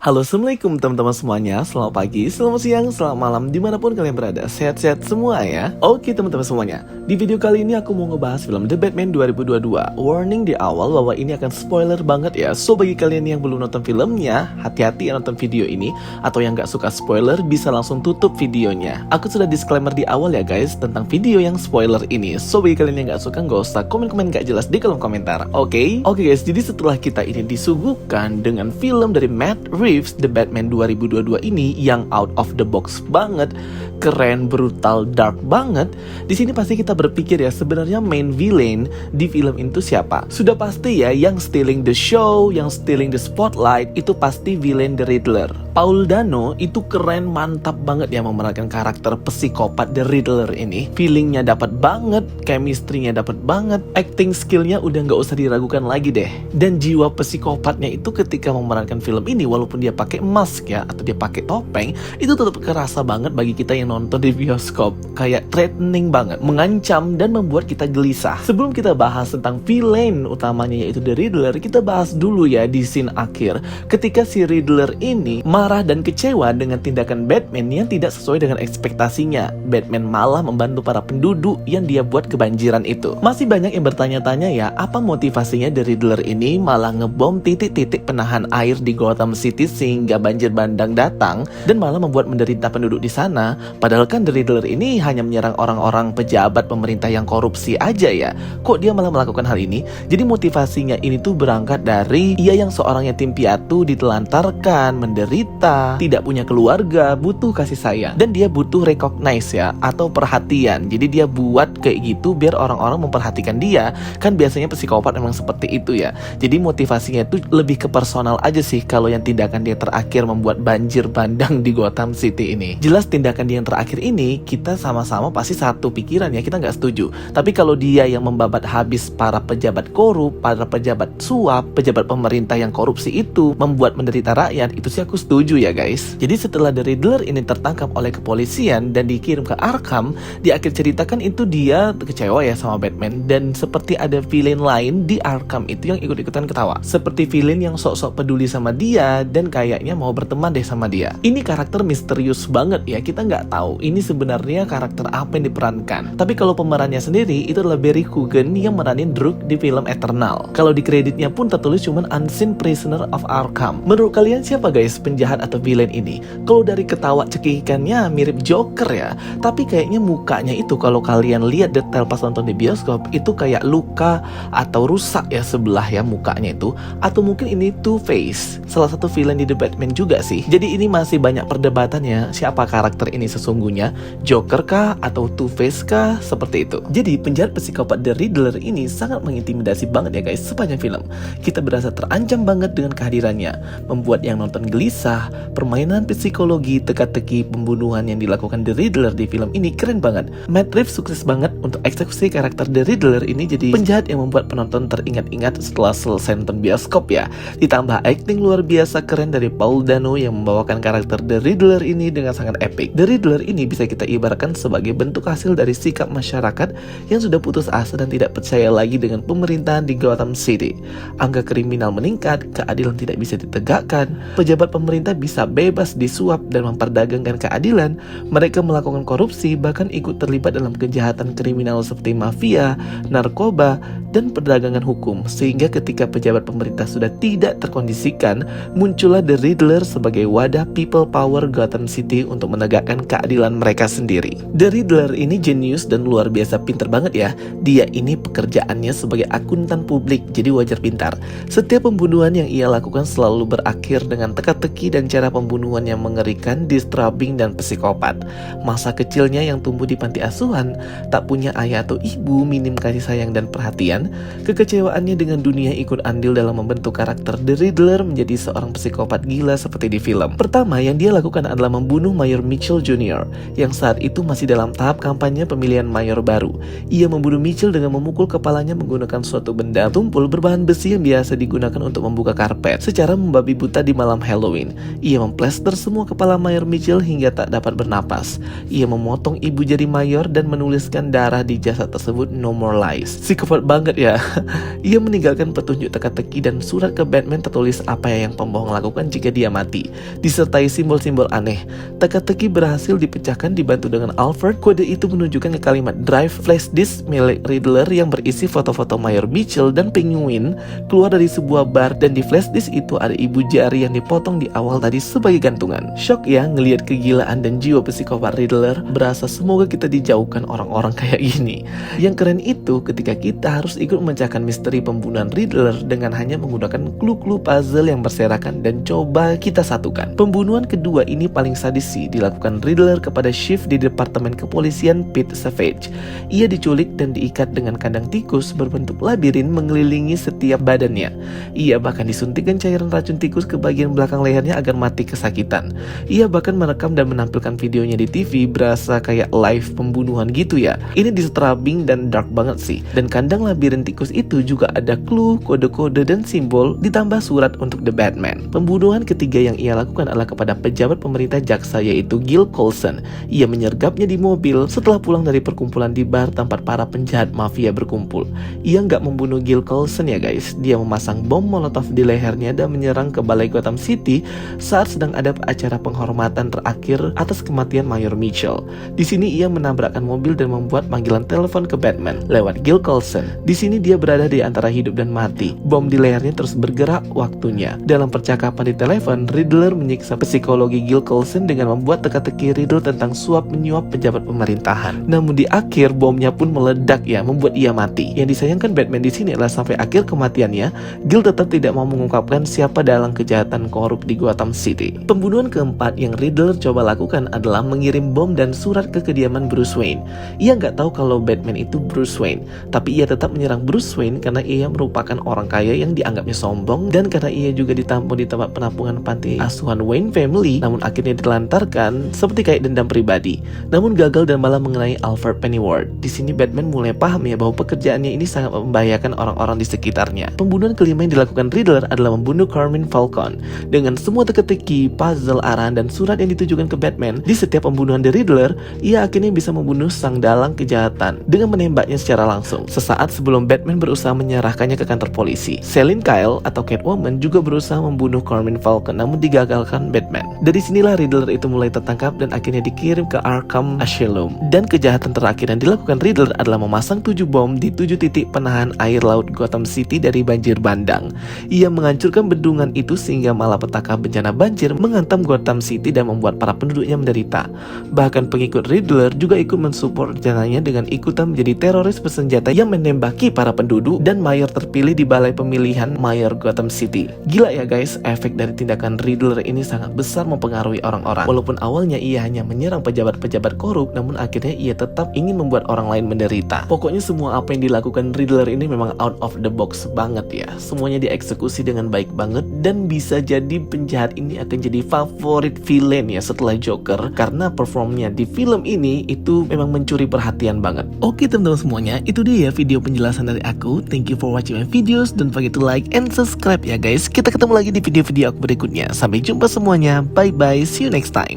Halo, assalamualaikum teman-teman semuanya. Selamat pagi, selamat siang, selamat malam, dimanapun kalian berada. Sehat-sehat semua ya. Oke teman-teman semuanya, di video kali ini aku mau ngebahas film The Batman 2022. Warning di awal bahwa ini akan spoiler banget ya. So bagi kalian yang belum nonton filmnya, hati-hati ya nonton video ini. Atau yang gak suka spoiler, bisa langsung tutup videonya. Aku sudah disclaimer di awal ya guys, tentang video yang spoiler ini. So bagi kalian yang gak suka, gak usah komen-komen gak jelas di kolom komentar. Oke guys, jadi setelah kita ini disuguhkan dengan film dari Matt Reeves, The Batman 2022 ini yang out of the box banget, keren, brutal, dark banget. Di sini pasti kita berpikir ya, sebenarnya main villain di film itu siapa? Sudah pasti ya, yang stealing the show, yang stealing the spotlight itu pasti villain The Riddler. Paul Dano itu keren, mantap banget ya memerankan karakter psikopat The Riddler ini. Feelingnya dapat banget, chemistry-nya dapat banget, acting skillnya udah nggak usah diragukan lagi deh. Dan jiwa psikopatnya itu ketika memerankan film ini, walaupun dia pakai mask ya, atau dia pakai topeng, itu tetap kerasa banget bagi kita yang nonton di bioskop. Kayak threatening banget, mengancam dan membuat kita gelisah. Sebelum kita bahas tentang villain utamanya yaitu The Riddler, kita bahas dulu ya di scene akhir. Ketika si Riddler ini marah dan kecewa dengan tindakan Batman yang tidak sesuai dengan ekspektasinya. Batman malah membantu para penduduk yang dia buat kebanjiran itu. Masih banyak yang bertanya-tanya ya, apa motivasinya The Riddler ini malah ngebom titik-titik penahan air di Gotham City sehingga banjir bandang datang dan malah membuat menderita penduduk di sana. Padahal kan The Riddler ini hanya menyerang orang-orang pejabat pemerintah yang korupsi aja ya. Kok dia malah melakukan hal ini? Jadi motivasinya ini tuh berangkat dari ia yang seorang yatim piatu, ditelantarkan, menderita, tidak punya keluarga, butuh kasih sayang, dan dia butuh recognize ya, atau perhatian. Jadi dia buat kayak gitu biar orang-orang memperhatikan dia. Kan biasanya psikopat memang seperti itu ya. Jadi motivasinya itu lebih ke personal aja sih kalau yang tindakan dia terakhir membuat banjir bandang di Gotham City ini. Jelas tindakan dia yang terakhir ini kita sama-sama pasti satu pikiran ya, kita nggak setuju. Tapi kalau dia yang membabat habis para pejabat korup, para pejabat suap, pejabat pemerintah yang korupsi itu membuat menderita rakyat, itu sih aku setuju ya guys. Jadi setelah The Riddler ini tertangkap oleh kepolisian dan dikirim ke Arkham, di akhir cerita kan itu dia kecewa ya sama Batman, dan seperti ada villain lain di Arkham itu yang ikut-ikutan ketawa. Seperti villain yang sok-sok peduli sama dia dan kayaknya mau berteman deh sama dia. Ini karakter misterius banget ya, kita nggak tahu ini sebenarnya karakter apa yang diperankan. Tapi kalau pemerannya sendiri itu adalah Barry Keoghan yang meranin Druk di film Eternal. Kalau di kreditnya pun tertulis cuman Unseen Prisoner of Arkham. Menurut kalian siapa guys penjahat atau villain ini? Kalau dari ketawa cekikikannya mirip Joker ya, tapi kayaknya mukanya itu kalau kalian lihat detail pas nonton di bioskop itu kayak luka atau rusak ya sebelah ya mukanya itu. Atau mungkin ini Two-Face, salah satu villain di The Batman juga sih. Jadi ini masih banyak perdebatan ya, siapa karakter ini sesungguhnya, Joker kah atau Two-Face kah, seperti itu. Jadi penjahat psikopat The Riddler ini sangat mengintimidasi banget ya guys sepanjang film. Kita berasa terancam banget dengan kehadirannya, membuat yang nonton gelisah. Permainan psikologi, teka-teki, pembunuhan yang dilakukan The Riddler di film ini keren banget. Matt Reeves sukses banget untuk eksekusi karakter The Riddler ini jadi penjahat yang membuat penonton teringat-ingat setelah selesai nonton bioskop ya. Ditambah acting luar biasa keren dari Paul Dano yang membawakan karakter The Riddler ini dengan sangat epic. The Riddler ini bisa kita ibaratkan sebagai bentuk hasil dari sikap masyarakat yang sudah putus asa dan tidak percaya lagi dengan pemerintahan di Gotham City. Angka kriminal meningkat, keadilan tidak bisa ditegakkan, pejabat pemerintah bisa bebas disuap dan memperdagangkan keadilan, mereka melakukan korupsi bahkan ikut terlibat dalam kejahatan kriminal seperti mafia, narkoba, dan perdagangan hukum. Sehingga ketika pejabat pemerintah sudah tidak terkondisikan, muncullah The Riddler sebagai wadah people power Gotham City untuk menegakkan keadilan mereka sendiri. The Riddler ini jenius dan luar biasa pintar banget ya. Dia ini pekerjaannya sebagai akuntan publik, jadi wajar pintar. Setiap pembunuhan yang ia lakukan selalu berakhir dengan teka-teki dan cara pembunuhan yang mengerikan, disturbing, dan psikopat. Masa kecilnya yang tumbuh di panti asuhan, tak punya ayah atau ibu, minim kasih sayang dan perhatian, kekecewaannya dengan dunia ikut andil dalam membentuk karakter The Riddler menjadi seorang psikopat gila seperti di film. Pertama yang dia lakukan adalah membunuh Mayor Mitchell Jr. yang saat itu masih dalam tahap kampanye pemilihan mayor baru. Ia membunuh Mitchell dengan memukul kepalanya menggunakan suatu benda tumpul berbahan besi yang biasa digunakan untuk membuka karpet secara membabi buta di malam Halloween. Ia memplester semua kepala Mayor Mitchell hingga tak dapat bernapas. Ia memotong ibu jari Mayor dan menuliskan darah di jasad tersebut "No more lies". Psikopat banget ya. Ia meninggalkan petunjuk teka-teki dan surat ke Batman tertulis apa yang pembohong lakukan jika dia mati, disertai simbol-simbol aneh. Teka-teki berhasil dipecahkan dibantu dengan Alfred. Kode itu menunjukkan ke kalimat drive flash disk milik Riddler yang berisi foto-foto Mayor Mitchell dan Penguin keluar dari sebuah bar, dan di flash disk itu ada ibu jari yang dipotong di awal tadi sebagai gantungan. Shock ya ngelihat kegilaan dan jiwa psikopat Riddler. Berasa semoga kita dijauhkan orang-orang kayak gini. Yang keren itu ketika kita harus ikut memecahkan misteri pembunuhan Riddler dengan hanya menggunakan clue-clue puzzle yang berserakan dan coba kita satukan. Pembunuhan kedua ini paling sadis sih, dilakukan Riddler kepada Chief di Departemen Kepolisian Pete Savage. Ia diculik dan diikat dengan kandang tikus berbentuk labirin mengelilingi setiap badannya. Ia bahkan disuntikkan cairan racun tikus ke bagian belakang lehernya agar mati kesakitan. Ia bahkan merekam dan menampilkan videonya di TV, berasa kayak live pembunuhan gitu ya. Ini disturbing dan dark banget sih. Dan kandang labirin tikus itu juga ada clue, kode-kode dan simbol, ditambah surat untuk The Batman. Pembunuhan ketiga yang ia lakukan adalah kepada pejabat pemerintah jaksa yaitu Gil Coulson. Ia menyergapnya di mobil setelah pulang dari perkumpulan di bar tempat para penjahat mafia berkumpul. Ia nggak membunuh Gil Coulson ya guys. Dia memasang bom molotov di lehernya dan menyerang ke balai Gotham City saat sedang ada acara penghormatan terakhir atas kematian Mayor Mitchell. Di sini ia menabrakkan mobil dan membuat panggilan telepon ke Batman lewat Gil Coulson. Di sini dia berada di antara hidup dan mati. Bom di lehernya terus bergerak waktunya. Dalam percakapan di telepon, Riddler menyiksa psikologi Gil Coulson dengan membuat teka-teki Riddle tentang suap menyuap pejabat pemerintahan. Namun di akhir bomnya pun meledak ya, membuat ia mati. Yang disayangkan Batman di sini adalah sampai akhir kematiannya, Gil tetap tidak mau mengungkapkan siapa dalang kejahatan korup di Gotham City. Pembunuhan keempat yang Riddler coba lakukan adalah mengirim bom dan surat ke kediaman Bruce Wayne. Ia nggak tahu kalau Batman itu Bruce Wayne, tapi ia tetap menyerang Bruce Wayne karena ia merupakan orang kaya yang dianggapnya sombong, dan karena ia juga ditampung di tempat penampungan panti asuhan Wayne Family, namun akhirnya ditelantarkan seperti kayak dendam pribadi. Namun gagal dan malah mengenai Alfred Pennyworth. Di sini Batman mulai paham ya bahwa pekerjaannya ini sangat membahayakan orang-orang di sekitarnya. Pembunuhan kelima yang dilakukan Riddler adalah membunuh Carmine Falcone. Dengan semua teka-teki, puzzle, arahan, dan surat yang ditujukan ke Batman, di setiap pembunuhan The Riddler, ia akhirnya bisa membunuh sang dalang kejahatan dengan menembaknya secara langsung. Sesaat sebelum Batman berusaha menyerahkannya ke kantor polisi, Selina Kyle atau Catwoman juga berusaha membunuh Carmine Falcone namun digagalkan Batman. Dari sinilah Riddler itu mulai tertangkap dan akhirnya dikirim ke Arkham Asylum. Dan kejahatan terakhir yang dilakukan Riddler adalah memasang 7 bom di 7 titik penahan air laut Gotham City dari banjir bandang. Ia menghancurkan bendungan itu sehingga malapetaka bencana banjir menghantam Gotham City dan membuat para penduduknya menderita. Bahkan pengikut Riddler juga ikut mensupport rencananya dengan ikutan menjadi teroris bersenjata yang menembaki para penduduk dan mayor terpilih di balai pemilihan mayor Gotham City. Gila ya guys, efek dari tindakan Riddler ini sangat besar mempengaruhi orang-orang. Walaupun awalnya ia hanya menyerang pejabat-pejabat korup, namun akhirnya ia tetap ingin membuat orang lain menderita. Pokoknya semua apa yang dilakukan Riddler ini memang out of the box banget ya. Semuanya dieksekusi dengan baik banget, dan bisa jadi penjahat ini akan jadi favorit villain ya setelah Joker, karena performnya di film ini itu memang mencuri perhatian banget. Oke teman-teman semuanya, itu dia ya video penjelasan dari aku. Thank you for watching my videos. Don't forget to like and subscribe ya guys. Kita ketemu lagi di video-video aku berikutnya. Sampai jumpa semuanya. Bye bye. See you next time.